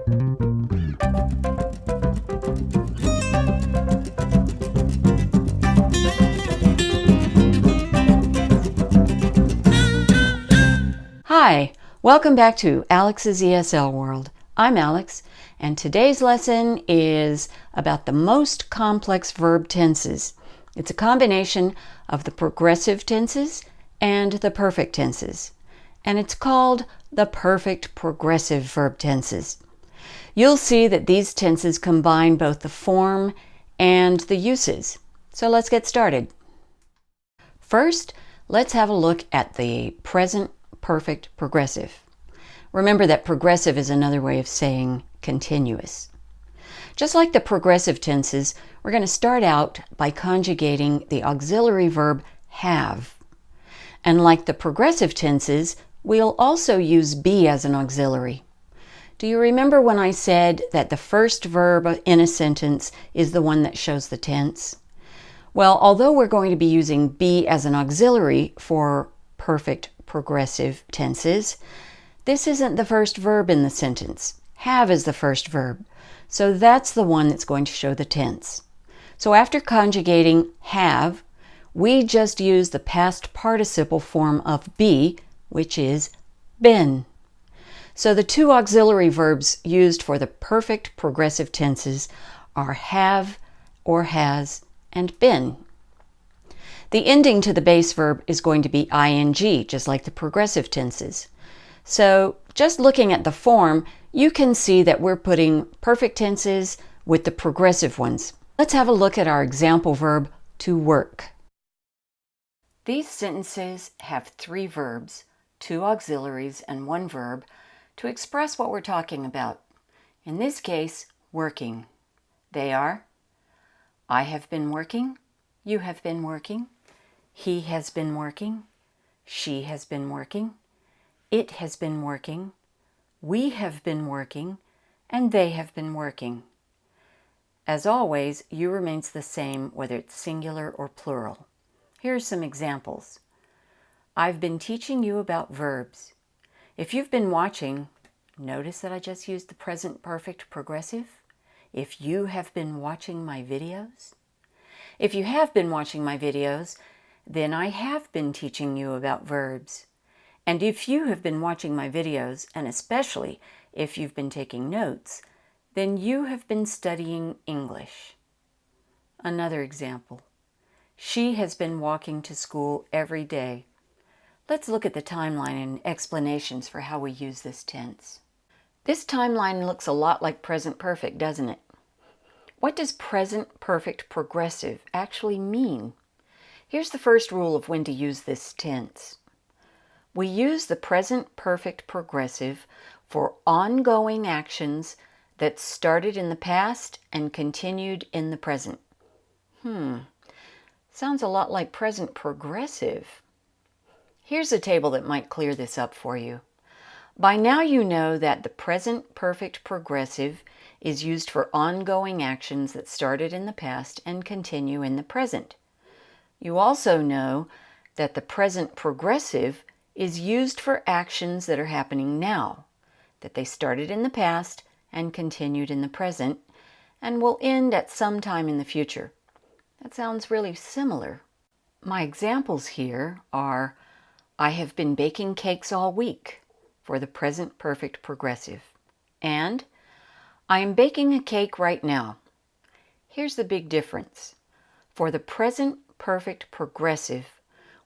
Hi, welcome back to Alex's ESL World. I'm Alex, and today's lesson is about the most complex verb tenses. It's a combination of the progressive tenses and the perfect tenses, and it's called the Perfect Progressive Verb Tenses. You'll see that these tenses combine both the form and the uses. So let's get started. First, let's have a look at the present perfect progressive. Remember that progressive is another way of saying continuous. Just like the progressive tenses, we're going to start out by conjugating the auxiliary verb have. And like the progressive tenses, we'll also use be as an auxiliary. Do you remember when I said that the first verb in a sentence is the one that shows the tense? Well, although we're going to be using be as an auxiliary for perfect progressive tenses, this isn't the first verb in the sentence. Have is the first verb, so that's the one that's going to show the tense. So after conjugating have, we just use the past participle form of be, which is been. So the two auxiliary verbs used for the perfect progressive tenses are have or has and been. The ending to the base verb is going to be ing, just like the progressive tenses. So just looking at the form, you can see that we're putting perfect tenses with the progressive ones. Let's have a look at our example verb, to work. These sentences have three verbs, two auxiliaries, and one verb to express what we're talking about. In this case, working. They are, I have been working, you have been working, he has been working, she has been working, it has been working, we have been working, and they have been working. As always, you remains the same whether it's singular or plural. Here are some examples. I've been teaching you about verbs. If you've been watching, notice that I just used the present perfect progressive. If you have been watching my videos. If you have been watching my videos, then I have been teaching you about verbs. And if you have been watching my videos, and especially if you've been taking notes, then you have been studying English. Another example. She has been walking to school every day. Let's look at the timeline and explanations for how we use this tense. This timeline looks a lot like present perfect, doesn't it? What does present perfect progressive actually mean? Here's the first rule of when to use this tense. We use the present perfect progressive for ongoing actions that started in the past and continued in the present. Sounds a lot like present progressive. Here's a table that might clear this up for you. By now you know that the present perfect progressive is used for ongoing actions that started in the past and continue in the present. You also know that the present progressive is used for actions that are happening now, that they started in the past and continued in the present, and will end at some time in the future. That sounds really similar. My examples here are, I have been baking cakes all week for the present perfect progressive, and I am baking a cake right now. Here's the big difference. For the present perfect progressive,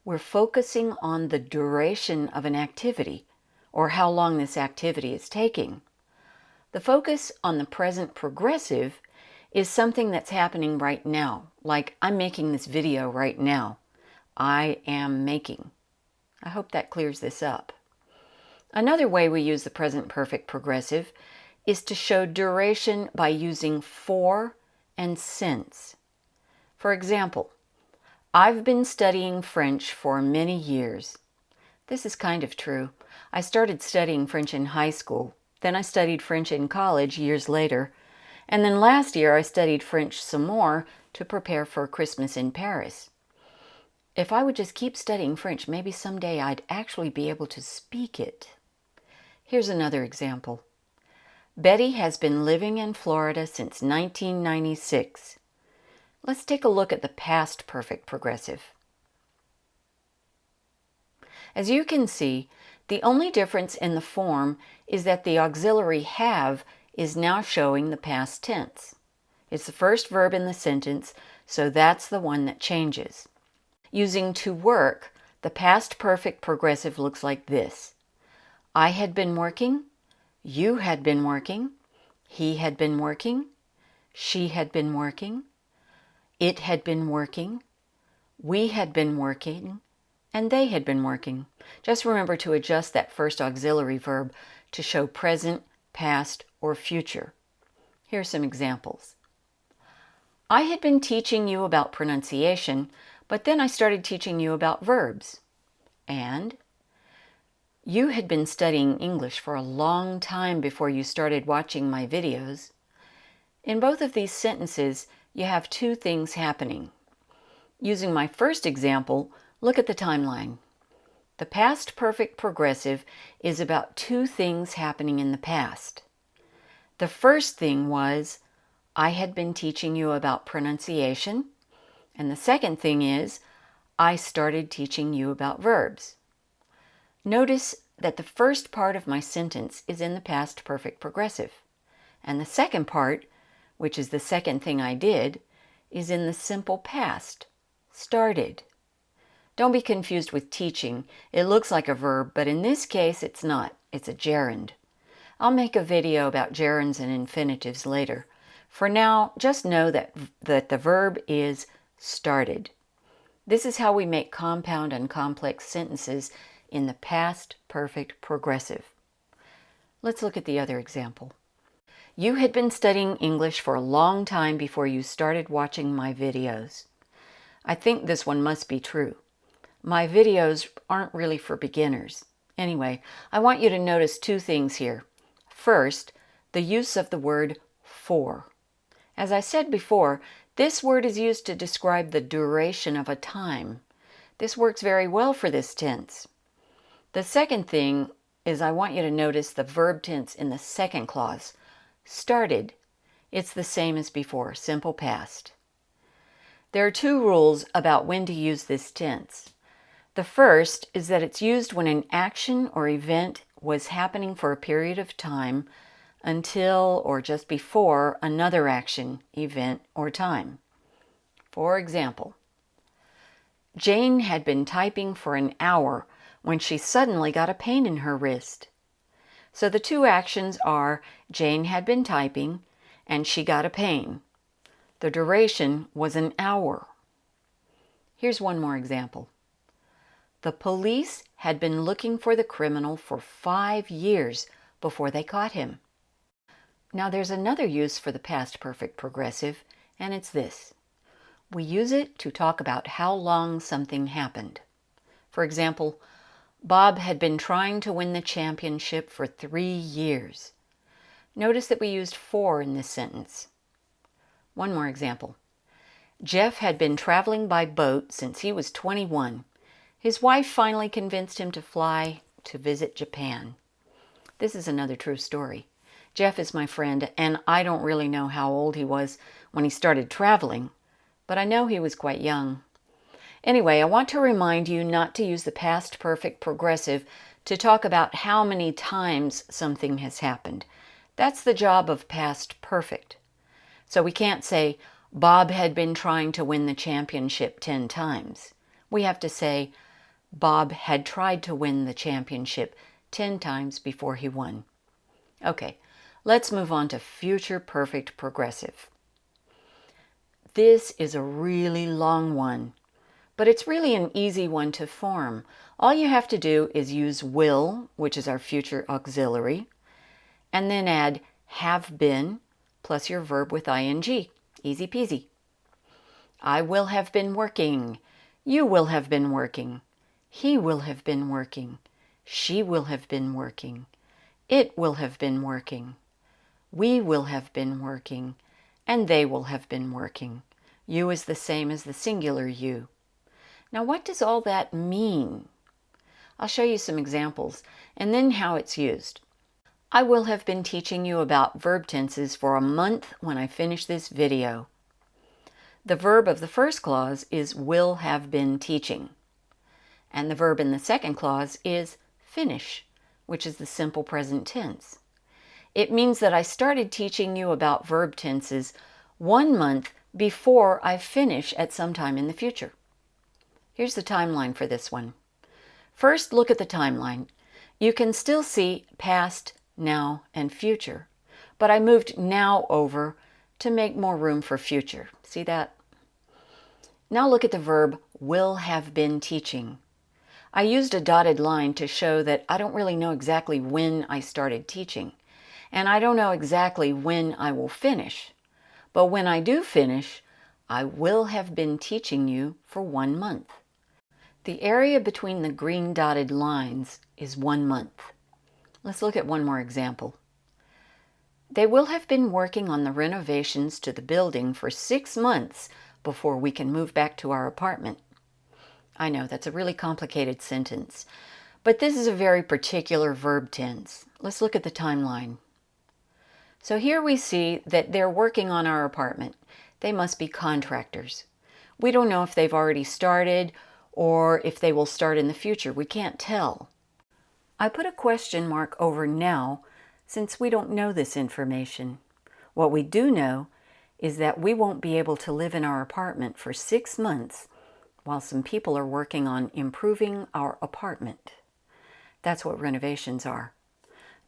we're focusing on the duration of an activity, or how long this activity is taking. The focus on the present progressive is something that's happening right now, like I'm making this video right now. I am making. I hope that clears this up. Another way we use the present perfect progressive is to show duration by using for and since. For example, I've been studying French for many years. This is kind of true. I started studying French in high school, then I studied French in college years later, and then last year I studied French some more to prepare for Christmas in Paris. If I would just keep studying French, maybe someday I'd actually be able to speak it. Here's another example. Betty has been living in Florida since 1996. Let's take a look at the past perfect progressive. As you can see, the only difference in the form is that the auxiliary have is now showing the past tense. It's the first verb in the sentence, so that's the one that changes. Using to work, the past perfect progressive looks like this. I had been working, you had been working, he had been working, she had been working, it had been working, we had been working, and they had been working. Just remember to adjust that first auxiliary verb to show present, past, or future. Here are some examples. I had been teaching you about pronunciation, but then I started teaching you about verbs. And you had been studying English for a long time before you started watching my videos. In both of these sentences, you have two things happening. Using my first example, look at the timeline. The past perfect progressive is about two things happening in the past. The first thing was, I had been teaching you about pronunciation, and the second thing is, I started teaching you about verbs. Notice that the first part of my sentence is in the past perfect progressive, and the second part, which is the second thing I did, is in the simple past, started. Don't be confused with teaching. It looks like a verb, but in this case it's not. It's a gerund. I'll make a video about gerunds and infinitives later. For now, just know that the verb is started. This is how we make compound and complex sentences in the past perfect progressive. Let's look at the other example. You had been studying English for a long time before you started watching my videos. I think this one must be true. My videos aren't really for beginners. Anyway, I want you to notice two things here. First, the use of the word for. As I said before, this word is used to describe the duration of a time. This works very well for this tense. The second thing is I want you to notice the verb tense in the second clause, started. It's the same as before, simple past. There are two rules about when to use this tense. The first is that it's used when an action or event was happening for a period of time until or just before another action, event, or time. For example, Jane had been typing for an hour when she suddenly got a pain in her wrist. So the two actions are Jane had been typing and she got a pain. The duration was an hour. Here's one more example. The police had been looking for the criminal for 5 years before they caught him. Now there's another use for the past perfect progressive, and it's this. We use it to talk about how long something happened. For example, Bob had been trying to win the championship for 3 years. Notice that we used for in this sentence. One more example. Jeff had been traveling by boat since he was 21. His wife finally convinced him to fly to visit Japan. This is another true story. Jeff is my friend, and I don't really know how old he was when he started traveling, but I know he was quite young. Anyway, I want to remind you not to use the past perfect progressive to talk about how many times something has happened. That's the job of past perfect. So we can't say, Bob had been trying to win the championship 10 times. We have to say, Bob had tried to win the championship 10 times before he won. Okay, let's move on to future perfect progressive. This is a really long one, but it's really an easy one to form. All you have to do is use will, which is our future auxiliary, and then add have been plus your verb with ing. Easy peasy. I will have been working. You will have been working. He will have been working. She will have been working. It will have been working. We will have been working. And they will have been working. You is the same as the singular you. Now, what does all that mean? I'll show you some examples and then how it's used. I will have been teaching you about verb tenses for a month when I finish this video. The verb of the first clause is will have been teaching. And the verb in the second clause is finish, which is the simple present tense. It means that I started teaching you about verb tenses 1 month before I finish at some time in the future. Here's the timeline for this one. First, look at the timeline. You can still see past, now, and future, but I moved now over to make more room for future. See that? Now look at the verb will have been teaching. I used a dotted line to show that I don't really know exactly when I started teaching, and I don't know exactly when I will finish. But when I do finish, I will have been teaching you for 1 month. The area between the green dotted lines is 1 month. Let's look at one more example. They will have been working on the renovations to the building for 6 months before we can move back to our apartment. I know that's a really complicated sentence, but this is a very particular verb tense. Let's look at the timeline. So here we see that they're working on our apartment. They must be contractors. We don't know if they've already started or if they will start in the future. We can't tell. I put a question mark over now since we don't know this information. What we do know is that we won't be able to live in our apartment for 6 months while some people are working on improving our apartment. That's what renovations are.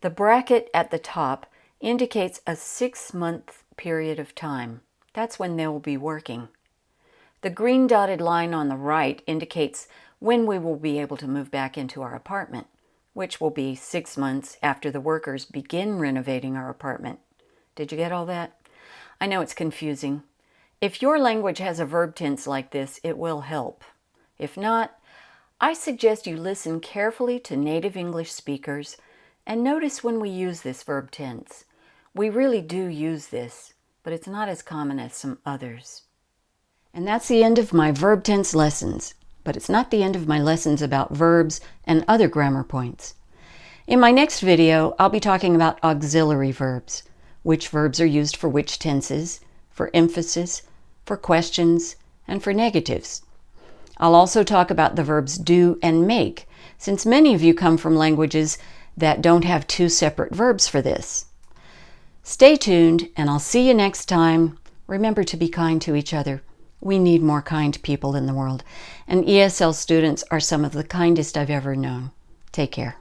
The bracket at the top indicates a 6-month period of time. That's when they will be working. The green dotted line on the right indicates when we will be able to move back into our apartment, which will be 6 months after the workers begin renovating our apartment. Did you get all that? I know it's confusing. If your language has a verb tense like this, it will help. If not, I suggest you listen carefully to native English speakers and notice when we use this verb tense. We really do use this, but it's not as common as some others. And that's the end of my verb tense lessons, but it's not the end of my lessons about verbs and other grammar points. In my next video, I'll be talking about auxiliary verbs, which verbs are used for which tenses, for emphasis, for questions, and for negatives. I'll also talk about the verbs do and make, since many of you come from languages that don't have 2 separate verbs for this. Stay tuned, and I'll see you next time. Remember to be kind to each other. We need more kind people in the world, and ESL students are some of the kindest I've ever known. Take care.